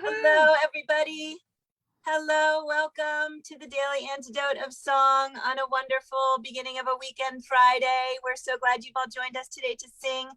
Hello, everybody. Hello, welcome to the Daily Antidote of Song on a wonderful beginning of a weekend Friday. We're so glad you've all joined us today to sing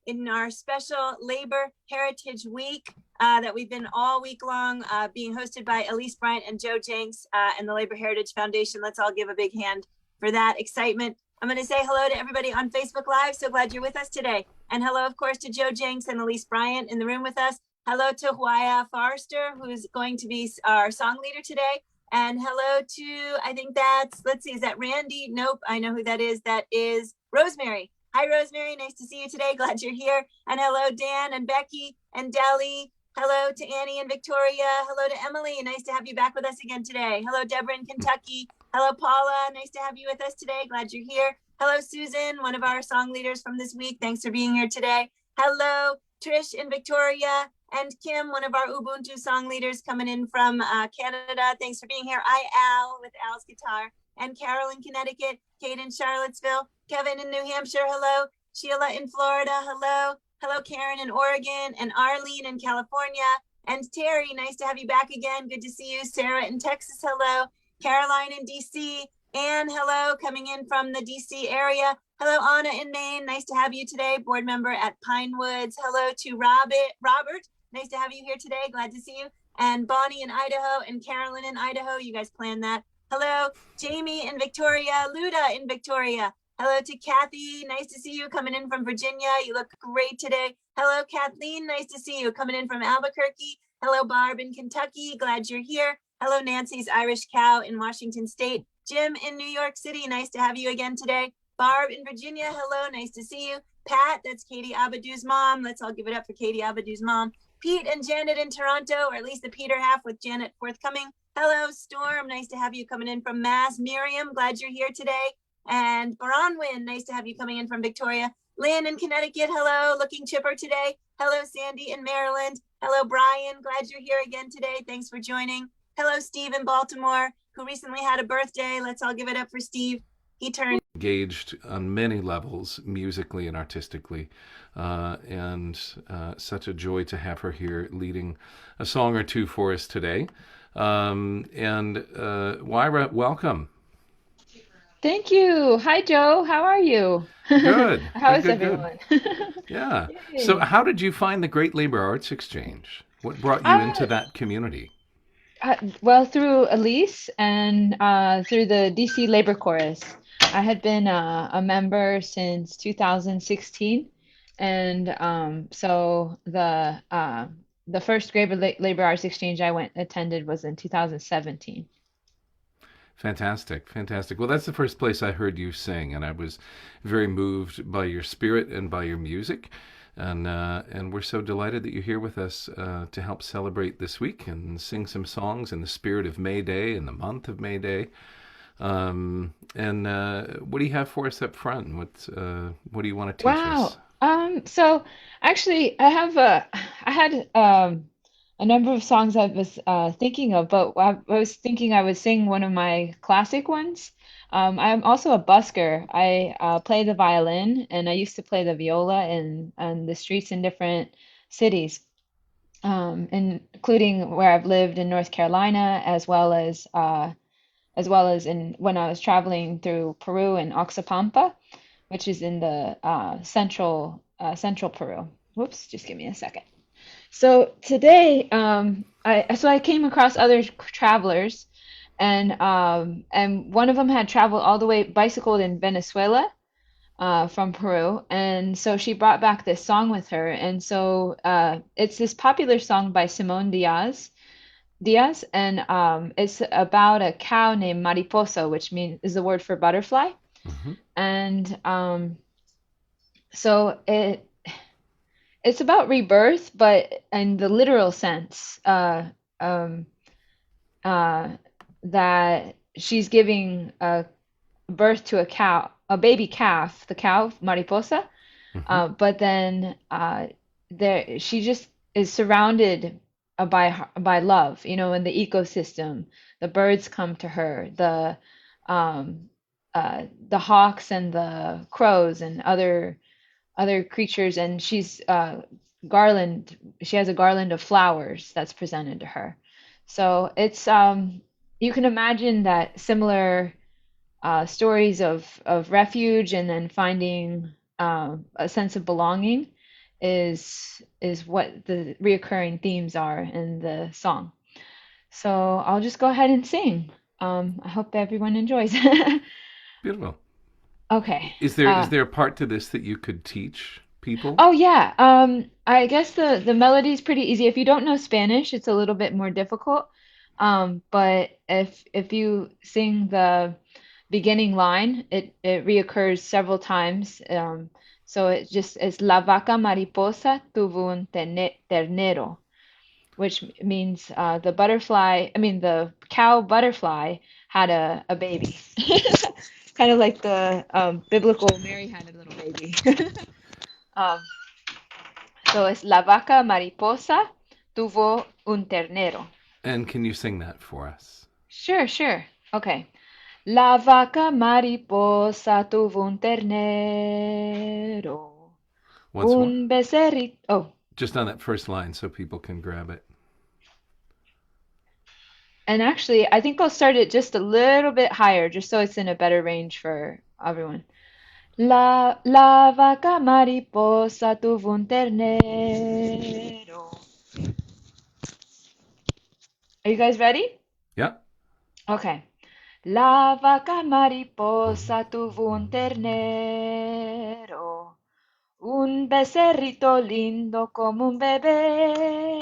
in our special Labor Heritage Week that we've been all week long being hosted by Elise Bryant and Joe Jenks and the Labor Heritage Foundation. Let's all give a big hand for that excitement. I'm going to say hello to everybody on Facebook Live. So glad you're with us today. And hello, of course, to Joe Jenks and Elise Bryant in the room with us. Hello to Huayra Forster, who's going to be our song leader today. And hello to, I think that's, let's see, is that Randy? Nope, I know who that is. That is Rosemary. Hi, Rosemary. Nice to see you today. Glad you're here. And hello, Dan and Becky and Deli. Hello to Annie and Victoria. Hello to Emily. Nice to have you back with us again today. Hello, Deborah in Kentucky. Hello, Paula. Nice to have you with us today. Glad you're here. Hello, Susan, one of our song leaders from this week. Thanks for being here today. Hello, Trish in Victoria. And Kim, one of our Ubuntu song leaders coming in from Canada. Thanks for being here. Al with Al's guitar. And Carol in Connecticut. Kate in Charlottesville. Kevin in New Hampshire. Hello. Sheila in Florida. Hello. Hello, Karen in Oregon. And Arlene in California. And Terry, nice to have you back again. Good to see you. Sarah in Texas. Hello. Caroline in DC. Anne, hello. Coming in from the DC area. Hello, Anna in Maine. Nice to have you today. Board member at Pinewoods. Hello to Robert. Nice to have you here today. Glad to see you. And Bonnie in Idaho and Carolyn in Idaho. You guys planned that. Hello, Jamie in Victoria. Luda in Victoria. Hello to Kathy. Nice to see you coming in from Virginia. You look great today. Hello, Kathleen. Nice to see you coming in from Albuquerque. Hello, Barb in Kentucky. Glad you're here. Hello, Nancy's Irish Cow in Washington State. Jim in New York City. Nice to have you again today. Barb in Virginia. Hello. Nice to see you. Pat, that's Katie Abadou's mom. Let's all give it up for Katie Abadou's mom. Pete and Janet in Toronto, or at least the Peter half with Janet forthcoming. Hello, Storm. Nice to have you coming in from Mass. Miriam, glad you're here today. And Bronwyn, nice to have you coming in from Victoria. Lynn in Connecticut, hello. Looking chipper today. Hello, Sandy in Maryland. Hello, Brian. Glad you're here again today. Thanks for joining. Hello, Steve in Baltimore, who recently had a birthday. Let's all give it up for Steve. He turned engaged on many levels, musically and artistically, and such a joy to have her here leading a song or two for us today. And Huayra, welcome. Thank you. Hi, Joe. How are you? Good. How is good, everyone? Yeah. Yay. So how did you find the Great Labor Arts Exchange? What brought you into that community? Well, through Elise and through the DC Labor Chorus. I had been a member since 2016, and so the first Great Labor Arts Exchange I attended was in 2017. Fantastic, fantastic. Well, that's the first place I heard you sing, and I was very moved by your spirit and by your music. And we're so delighted that you're here with us to help celebrate this week and sing some songs in the spirit of May Day and the month of May Day. And what do you have for us up front? What do you want to teach us? Wow. So actually, I had a number of songs I was thinking of, but I was thinking I would sing one of my classic ones. I'm also a busker. I play the violin, and I used to play the viola in the streets in different cities, including where I've lived in North Carolina, as well as in when I was traveling through Peru and Oxapampa, which is in the central Peru. Whoops, just give me a second. So today, I came across other travelers, and one of them had traveled all the way, bicycled in Venezuela, from Peru, and so she brought back this song with her, and so it's this popular song by Simone Diaz, and it's about a cow named Mariposa, which is the word for butterfly, and so it's about rebirth, but in the literal sense, that she's giving birth to a baby calf, the cow Mariposa, but then she just is surrounded by love, in the ecosystem. The birds come to her, the hawks and the crows and other creatures, and she's garland. She has a garland of flowers that's presented to her. So it's you can imagine that similar stories of refuge and then finding a sense of belonging is what the reoccurring themes are in the song. So I'll just go ahead and sing. I hope everyone enjoys. Beautiful. Okay. Is there a part to this that you could teach people? Oh yeah. I guess the melody is pretty easy. If you don't know Spanish, it's a little bit more difficult. But if you sing the beginning line, it reoccurs several times. So it's La vaca mariposa tuvo un ternero, which means the butterfly, I mean the cow butterfly had a baby. Kind of like the biblical Mary had a little baby. Um, so it's La vaca mariposa tuvo un ternero. And can you sing that for us? Sure, sure. Okay. La vaca mariposa tuvo un ternero, Once more. un becerrito. Oh, Just on that first line so people can grab it. and actually, I think I'll start it just a little bit higher, just so it's in a better range for everyone. La vaca mariposa tuvo un ternero. Are you guys ready? Yeah. Okay. La vaca mariposa tuvo un ternero, un becerrito lindo como un bebé.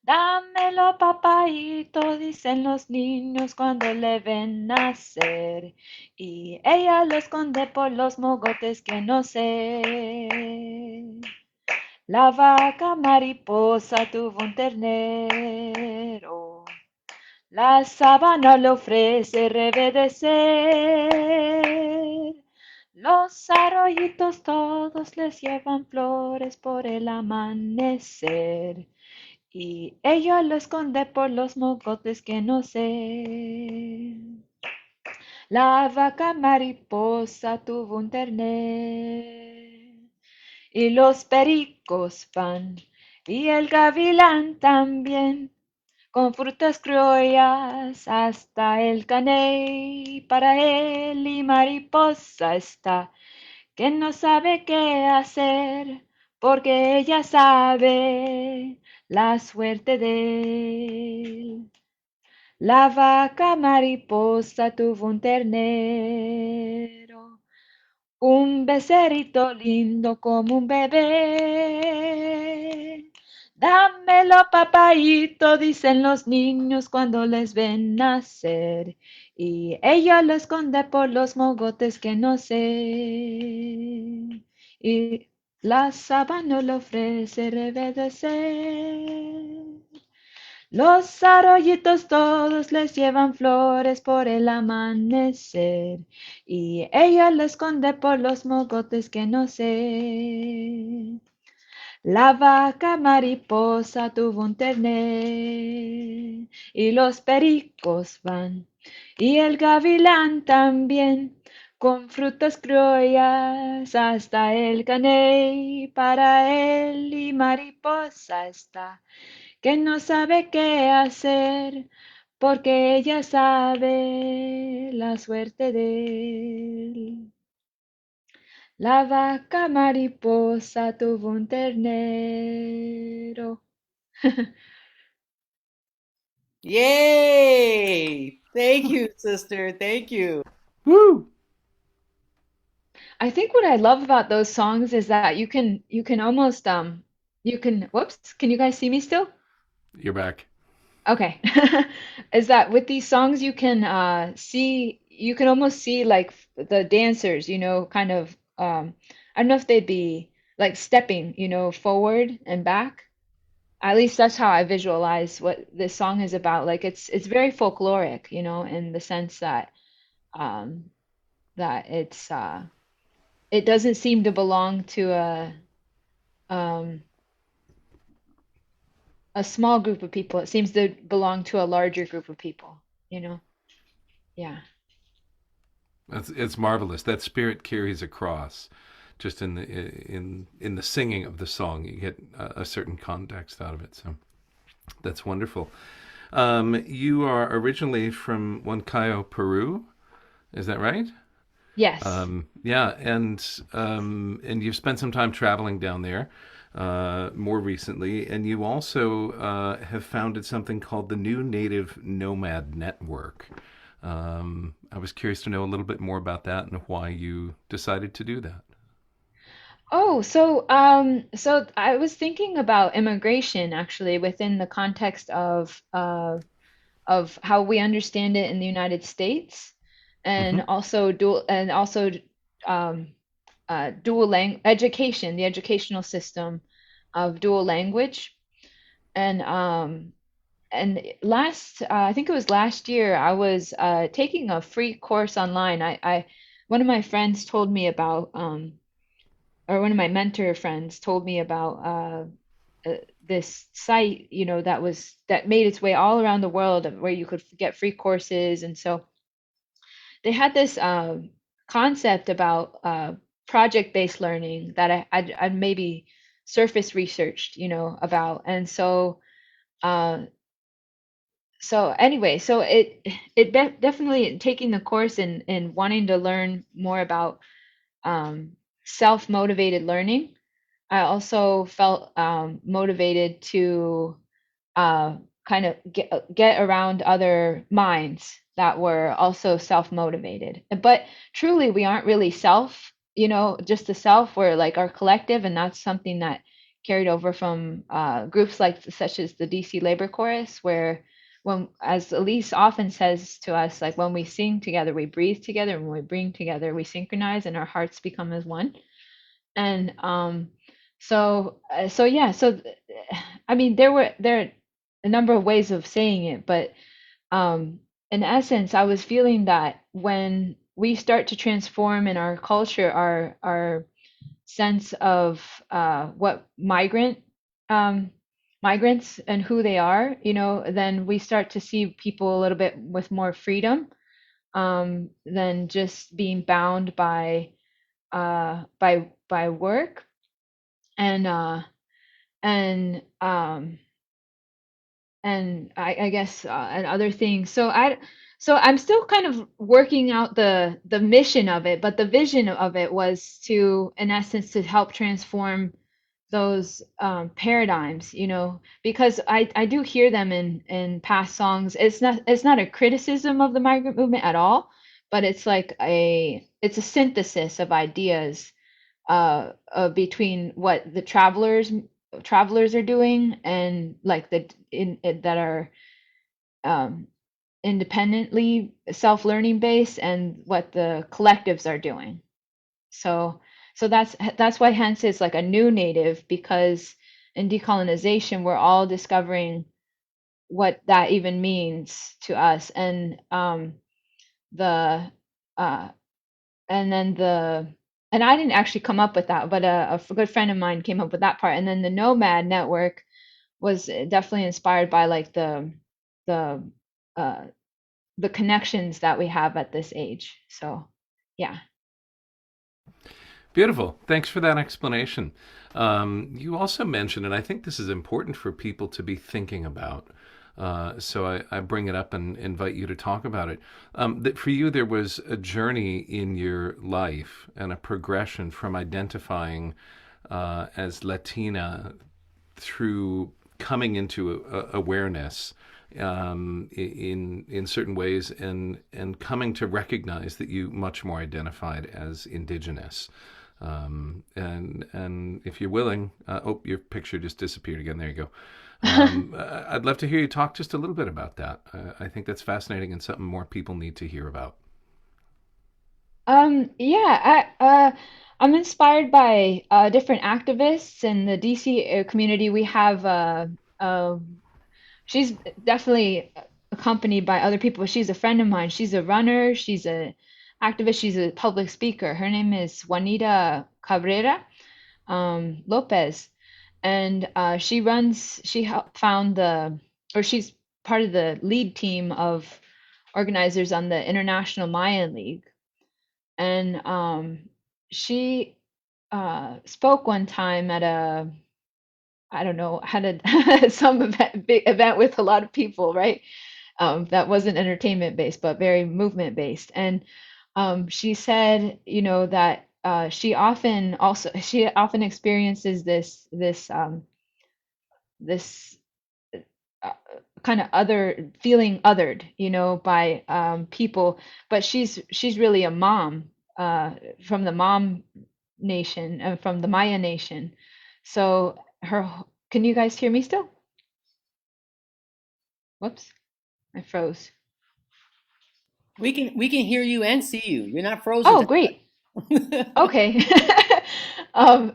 Dámelo, papaito, dicen los niños cuando le ven nacer. Y ella lo esconde por los mogotes que no sé. La vaca mariposa tuvo un ternero. La sabana le ofrece reverdecer. Los arroyitos todos les llevan flores por el amanecer. Y ella lo esconde por los mogotes que no sé. La vaca mariposa tuvo un terné. Y los pericos van. Y el gavilán también con frutas criollas hasta el caney para él y mariposa está, que no sabe qué hacer, porque ella sabe la suerte de él. La vaca mariposa tuvo un ternero, un becerrito lindo como un bebé. Dámelo, papaito, dicen los niños cuando les ven nacer. Y ella lo esconde por los mogotes que no sé. Y la sabana le ofrece reverdecer. Los arroyitos todos les llevan flores por el amanecer y ella lo esconde por los mogotes que no sé. La vaca mariposa tuvo un terné y los pericos van y el gavilán también con frutas criollas hasta el caney para él y mariposa está que no sabe qué hacer, porque ella sabe la suerte de él. La vaca mariposa tuvo un ternero. Yay! Thank you, sister. Thank you. Woo! I think what I love about those songs is that you can almost you can whoops, can you guys see me still? You're back. Okay. Is that with these songs you can see you can almost see like the dancers, kind of I don't know if they'd be like stepping, forward and back. At least that's how I visualize what this song is about. Like it's very folkloric, in the sense that um it doesn't seem to belong to um a small group of people. It seems to belong to a larger group of people, you know? Yeah. It's marvelous. That spirit carries across just in the singing of the song, you get a certain context out of it. So that's wonderful. You are originally from Huancayo, Peru. Is that right? Yes. Yeah, and you've spent some time traveling down there more recently, and you also have founded something called the New Native Nomad Network. I was curious to know a little bit more about that and why you decided to do that. Oh, so I was thinking about immigration actually within the context of how we understand it in the United States, Hmm. and also um, dual lang education, the educational system of dual language, and I think it was last year, I was taking a free course online. One of my friends told me about, or one of my mentor friends told me about this site, that made its way all around the world where you could get free courses. And so they had this concept about project-based learning that I'd maybe surface researched, about. And uh, so anyway, so definitely taking the course and wanting to learn more about um, self-motivated learning. I also felt motivated to uh, kind of get around other minds that were also self-motivated. But truly, we aren't really self, just the self. We're like our collective, and that's something that carried over from groups such as the DC Labor Chorus, where as Elise often says to us, like when we sing together, we breathe together, and when we breathe together, we synchronize, and our hearts become as one. And so yeah, I mean, there are a number of ways of saying it, but in essence, I was feeling that when we start to transform in our culture, our sense of what um, migrants and who they are, then we start to see people a little bit with more freedom than just being bound by work and and I guess and other things. So I'm still kind of working out the mission of it, but the vision of it was to, in essence, to help transform those paradigms, because I do hear them in past songs. It's not a criticism of the migrant movement at all, but it's a synthesis of ideas between what the travelers are doing, and like that are um, independently self-learning based, and what the collectives are doing. So that's why hence it's like a new native, because in decolonization we're all discovering what that even means to us, the uh, and then and I didn't actually come up with that, but a good friend of mine came up with that part. And then the Nomad Network was definitely inspired by like the uh, the connections that we have at this age. So yeah. Beautiful. Thanks for that explanation. You also mentioned, and I think this is important for people to be thinking about. So I bring it up and invite you to talk about it. That for you, there was a journey in your life and a progression from identifying as Latina through coming into awareness in certain ways, and coming to recognize that you much more identified as indigenous. And if you're willing, oh, your picture just disappeared again. There you go. I'd love to hear you talk just a little bit about that. I think that's fascinating and something more people need to hear about. Yeah, I'm inspired by different activists in the DC community. We have uh, she's definitely accompanied by other people. She's a friend of mine. She's a runner. She's a activist. She's a public speaker. Her name is Juanita Cabrera Lopez, and She helped found she's part of the lead team of organizers on the International Mayan League, and she spoke one time at a, I don't know, had a some event, big event with a lot of people, right? That wasn't entertainment based, but very movement based. And she said, that she often experiences this uh, kind of other feeling othered, by people, but she's really a mom, from the mom nation and from the Maya nation. So can you guys hear me still? Whoops, I froze. We can hear you and see you. You're not frozen. Oh, great. Okay. Her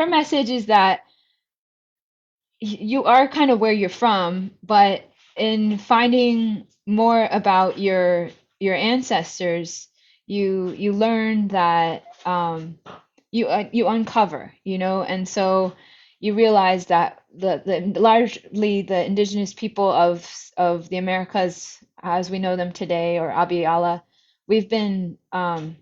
message is that you are kind of where you're from, but in finding more about your ancestors, you learn that you uncover, and so you realize that the largely the indigenous people of the Americas as we know them today, or Abiyala, we've been um,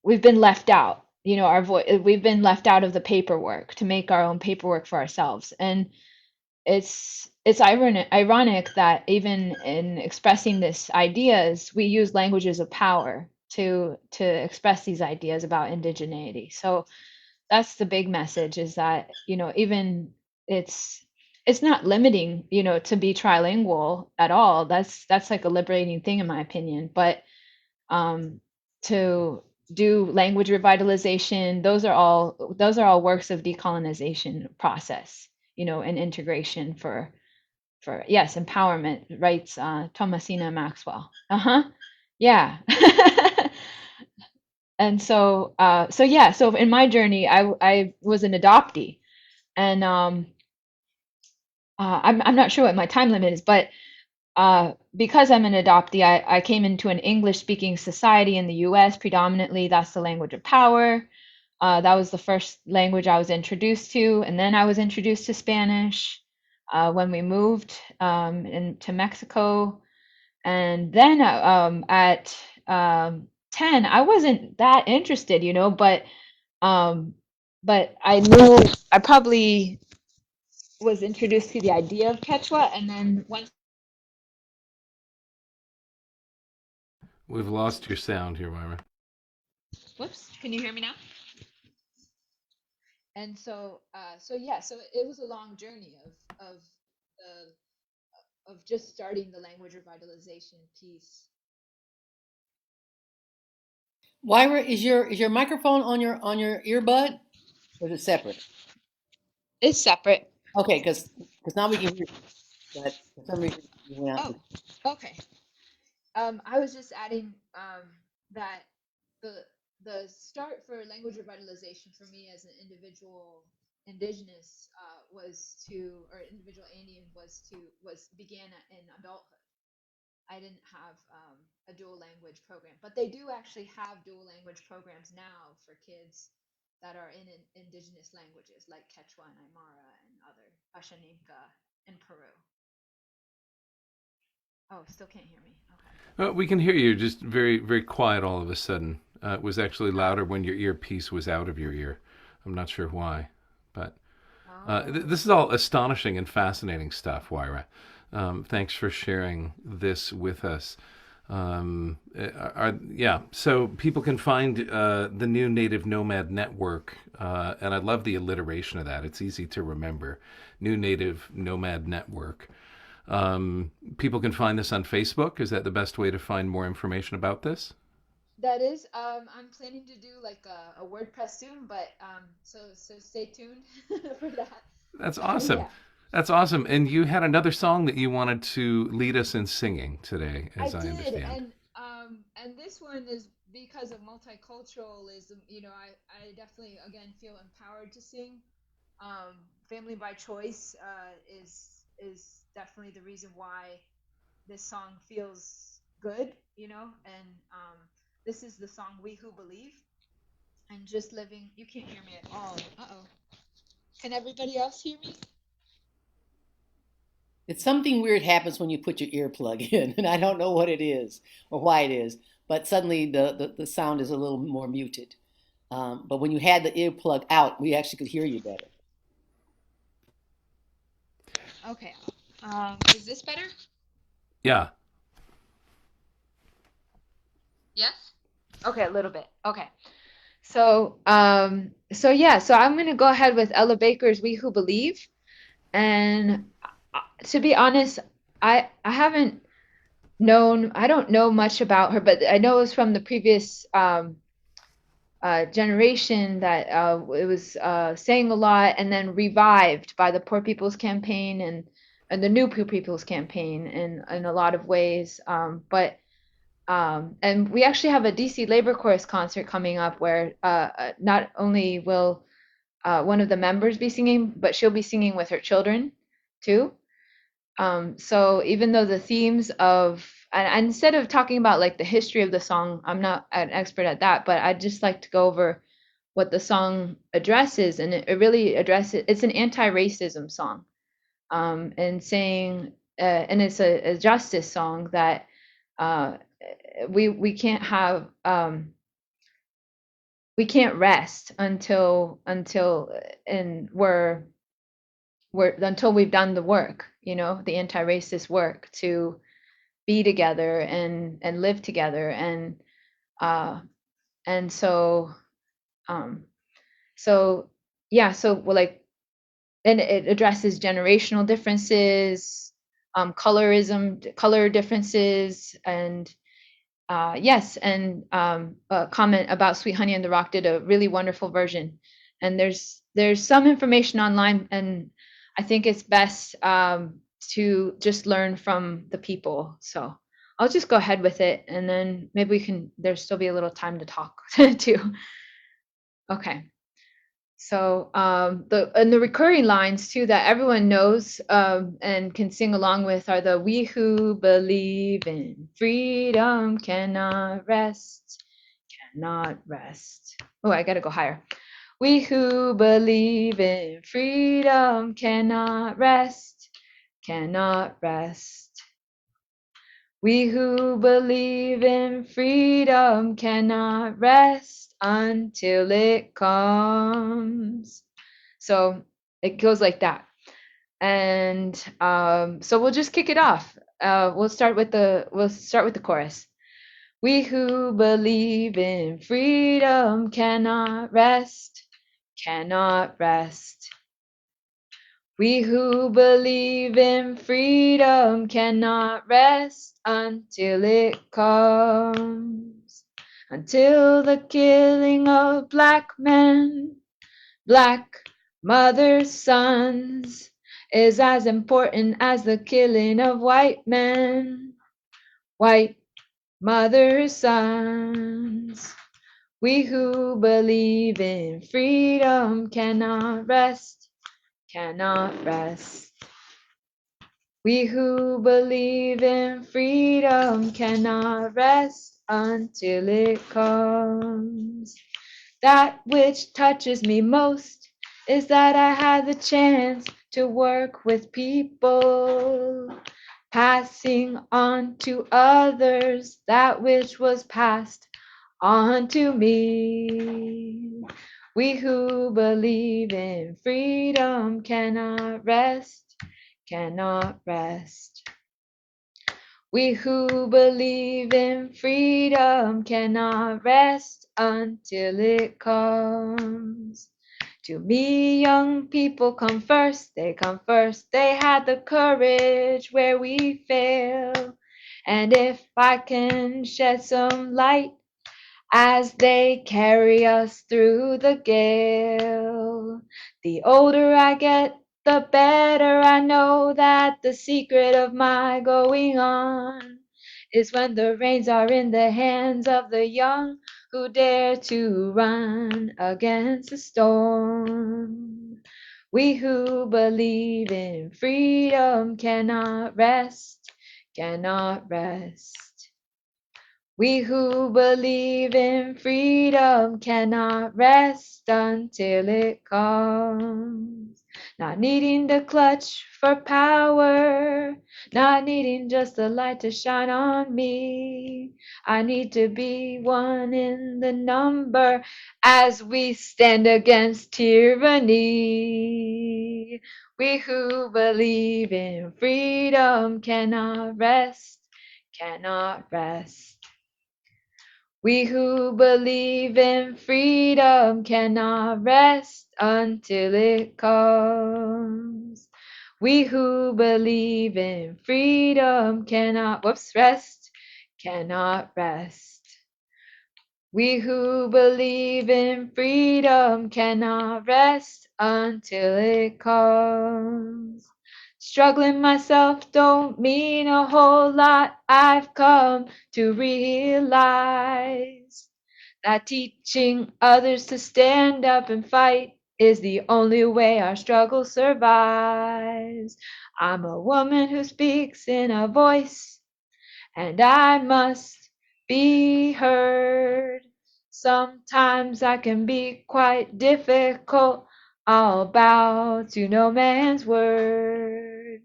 we've been left out. We've been left out of the paperwork to make our own paperwork for ourselves. And it's ironic that even in expressing these ideas, we use languages of power to express these ideas about indigeneity. So that's the big message, is that, even it's it's not limiting, to be trilingual at all. That's like a liberating thing in my opinion. But to do language revitalization, those are all works of decolonization process, and integration for yes, empowerment, writes Thomasina Maxwell. Uh-huh. Yeah. And so in my journey, I was an adoptee, and I'm not sure what my time limit is, but because I'm an adoptee, I came into an English-speaking society in the US predominantly. That's the language of power. That was the first language I was introduced to, and then I was introduced to Spanish when we moved into Mexico. And then at 10, I wasn't that interested, um, but I knew I probably was introduced to the idea of Quechua, and then once. We've lost your sound here, Myra. Whoops, can you hear me now? And so it was a long journey of just starting the language revitalization piece. Wyra, is your microphone on your earbud, or is it separate? It's separate. Okay, because now we can hear you, but for some reason you went out. Oh, okay. I was just adding that the start for language revitalization for me as an individual indigenous or individual Indian began in adulthood. I didn't have a dual language program, but they do actually have dual language programs now for kids that are in indigenous languages like Quechua and Aymara and other Ashaninka in Peru. Oh, still can't hear me. Okay. We can hear you, just very, very quiet all of a sudden. It was actually louder when your earpiece was out of your ear. I'm not sure why, but this is all astonishing and fascinating stuff, Huayra. Thanks for sharing this with us. Yeah, so people can find the new Native Nomad Network, and I love the alliteration of that. It's easy to remember. New Native Nomad Network. People can find this on Facebook. Is that the best way to find more information about this? That is, I'm planning to do like a WordPress soon, but so stay tuned for that. That's awesome. Yeah, That's awesome. And you had another song that you wanted to lead us in singing today, I as I did, understand. and this one is because of multiculturalism. I definitely again feel empowered to sing. Family by choice is definitely the reason why this song feels good, and this is the song "We Who Believe," and just living. You can't hear me at all. Uh-oh. Can everybody else hear me? It's something weird happens when you put your earplug in, and I don't know what it is or why it is, but suddenly the sound is a little more muted. But when you had the earplug out, we actually could hear you better. Okay. Is this better? Yeah. Yes. Okay, a little bit. Okay. So, so I'm gonna go ahead with Ella Baker's "We Who Believe," and to be honest, I don't know much about her, but I know it was from the previous generation that it was sang a lot and then revived by the Poor People's Campaign and the New Poor People's Campaign in a lot of ways. And we actually have a DC Labor Chorus concert coming up where not only will one of the members be singing, but she'll be singing with her children too. So even though the themes of, and instead of talking about like the history of the song, I'm not an expert at that, but I'd just like to go over what the song addresses, and it really addresses, it's an anti-racism song, and saying, and it's a justice song that we can't have, we can't rest until we've done the work, the anti-racist work to be together and live together. And um so yeah, so well, like, and it addresses generational differences, color differences, and yes, and a comment about Sweet Honey and the Rock did a really wonderful version. And there's some information online, and I think it's best to just learn from the people. So I'll just go ahead with it, and then maybe there'll still be a little time to talk too. Okay. So the recurring lines too that everyone knows and can sing along with are the "We who believe in freedom cannot rest, cannot rest." Oh, I gotta go higher. "We who believe in freedom cannot rest, cannot rest. We who believe in freedom cannot rest until it comes." So it goes like that. And so we'll just kick it off. We'll start with the chorus. "We who believe in freedom cannot rest, cannot rest. We who believe in freedom cannot rest until it comes, until the killing of black men, black mothers' sons, is as important as the killing of white men, white mothers' sons. We who believe in freedom cannot rest, cannot rest. We who believe in freedom cannot rest until it comes." That which touches me most is that I had the chance to work with people, passing on to others that which was passed on to me. We who believe in freedom cannot rest, cannot rest. We who believe in freedom cannot rest until it comes. To me, young people come first, they come first. They had the courage where we fail. And if I can shed some light as they carry us through the gale, the older I get, the better I know that the secret of my going on is when the reins are in the hands of the young who dare to run against the storm. We who believe in freedom cannot rest, cannot rest. We who believe in freedom cannot rest until it comes. not needing the clutch for power, not needing just the light to shine on me. I need to be one in the number as we stand against tyranny. We who believe in freedom cannot rest, cannot rest. We who believe in freedom cannot rest until it comes. We who believe in freedom cannot rest, cannot rest. We who believe in freedom cannot rest until it comes. Struggling myself don't mean a whole lot. I've come to realize that teaching others to stand up and fight is the only way our struggle survives. I'm a woman who speaks in a voice, and I must be heard. Sometimes I can be quite difficult. I'll bow to no man's word.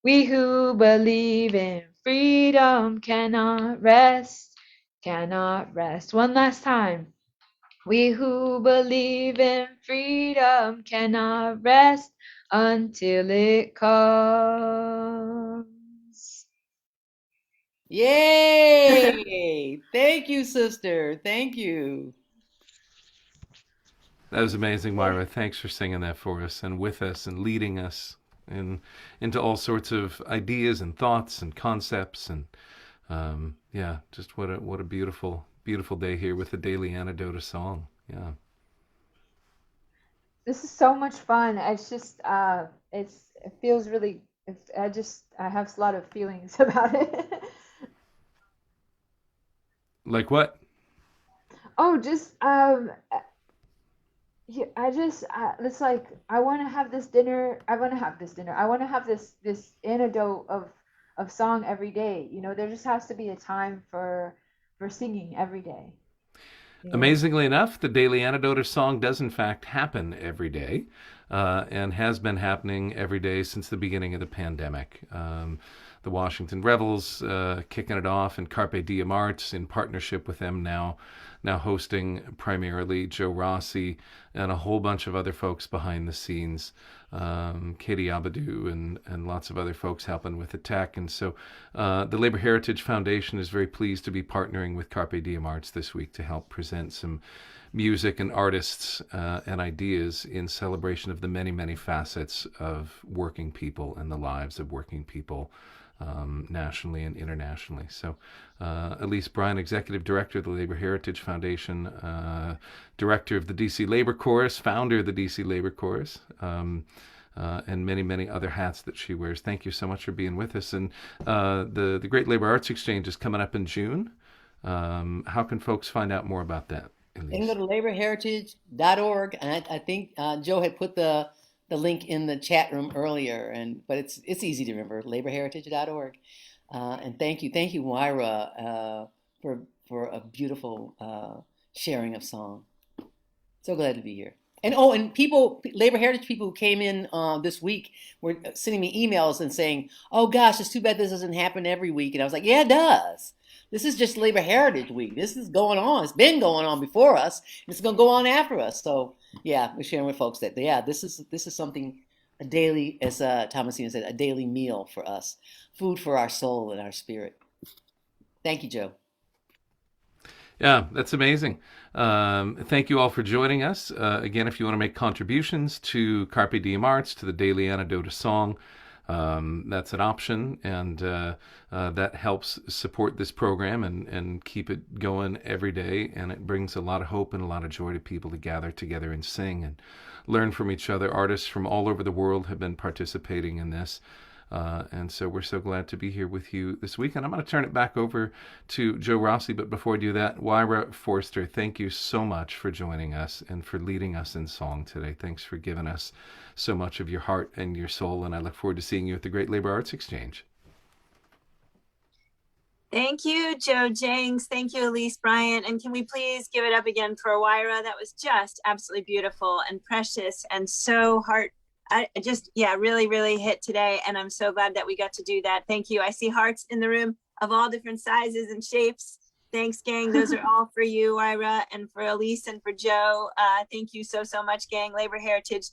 We who believe in freedom cannot rest, cannot rest. One last time. We who believe in freedom cannot rest until it comes. Yay! Thank you, sister. Thank you. That was amazing, Huayra. Thanks for singing that for us and with us and leading us into all sorts of ideas and thoughts and concepts. And yeah, just what a beautiful, beautiful day here with the Daily Antidote of Song. Yeah. This is so much fun. It's just it feels really I have a lot of feelings about it. Like what? Oh, just yeah, it's like I want to have this dinner. I want to have this dinner. I want to have this antidote of song every day. You know, there just has to be a time for singing every day. You know? Amazingly enough, the Daily Antidote of Song does in fact happen every day, and has been happening every day since the beginning of the pandemic. The Washington Rebels kicking it off, and Carpe Diem Arts in partnership with them now hosting primarily Joe Rossi and a whole bunch of other folks behind the scenes, Katie Abadou and lots of other folks helping with the tech. And so the Labor Heritage Foundation is very pleased to be partnering with Carpe Diem Arts this week to help present some music and artists and ideas in celebration of the many, many facets of working people and the lives of working people nationally and internationally. So Elise Bryan, Executive Director of the Labor Heritage Foundation, Director of the DC Labor Chorus, founder of the DC Labor Chorus, and many, many other hats that she wears. Thank you so much for being with us. And the Great Labor Arts Exchange is coming up in June. How can folks find out more about that, Elise? They can go to laborheritage.org, and I think Joe had put the link in the chat room earlier, but it's easy to remember, laborheritage.org. And thank you, Huayra, for a beautiful sharing of song. So glad to be here. And people, Labor Heritage people who came in this week were sending me emails and saying, "Oh gosh, it's too bad this doesn't happen every week." And I was like, "Yeah, it does. This is just Labor Heritage Week. This is going on. It's been going on before us, and it's going to go on after us." So yeah, we're sharing with folks that this is something, a daily, as Thomasina said, a daily meal for us, food for our soul and our spirit. Thank you, Joe. Yeah, that's amazing. Thank you all for joining us. Again, if you want to make contributions to Carpe Diem Arts, to the Daily Antidote of Song, that's an option, and that helps support this program and keep it going every day. And it brings a lot of hope and a lot of joy to people to gather together and sing and learn from each other. Artists from all over the world have been participating in this. And so we're so glad to be here with you this week. And I'm going to turn it back over to Joe Rossi. But before I do that, Huayra Forster, thank you so much for joining us and for leading us in song today. Thanks for giving us so much of your heart and your soul. And I look forward to seeing you at the Great Labor Arts Exchange. Thank you, Joe Jenks. Thank you, Elise Bryant. And can we please give it up again for Huayra? That was just absolutely beautiful and precious and so really, really hit today. And I'm so glad that we got to do that. Thank you. I see hearts in the room of all different sizes and shapes. Thanks, gang. Those are all for you, Huayra, and for Elise and for Joe. Thank you so much, gang. Labor Heritage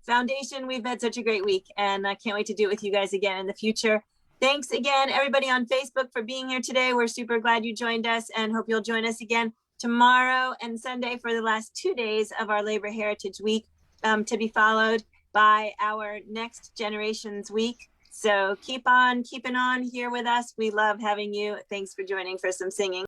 Foundation. We've had such a great week, and I can't wait to do it with you guys again in the future. Thanks again, everybody on Facebook, for being here today. We're super glad you joined us, and hope you'll join us again tomorrow and Sunday for the last 2 days of our Labor Heritage Week, to be followed by our Next Generations Week. So keep on keeping on here with us. We love having you. Thanks for joining for some singing.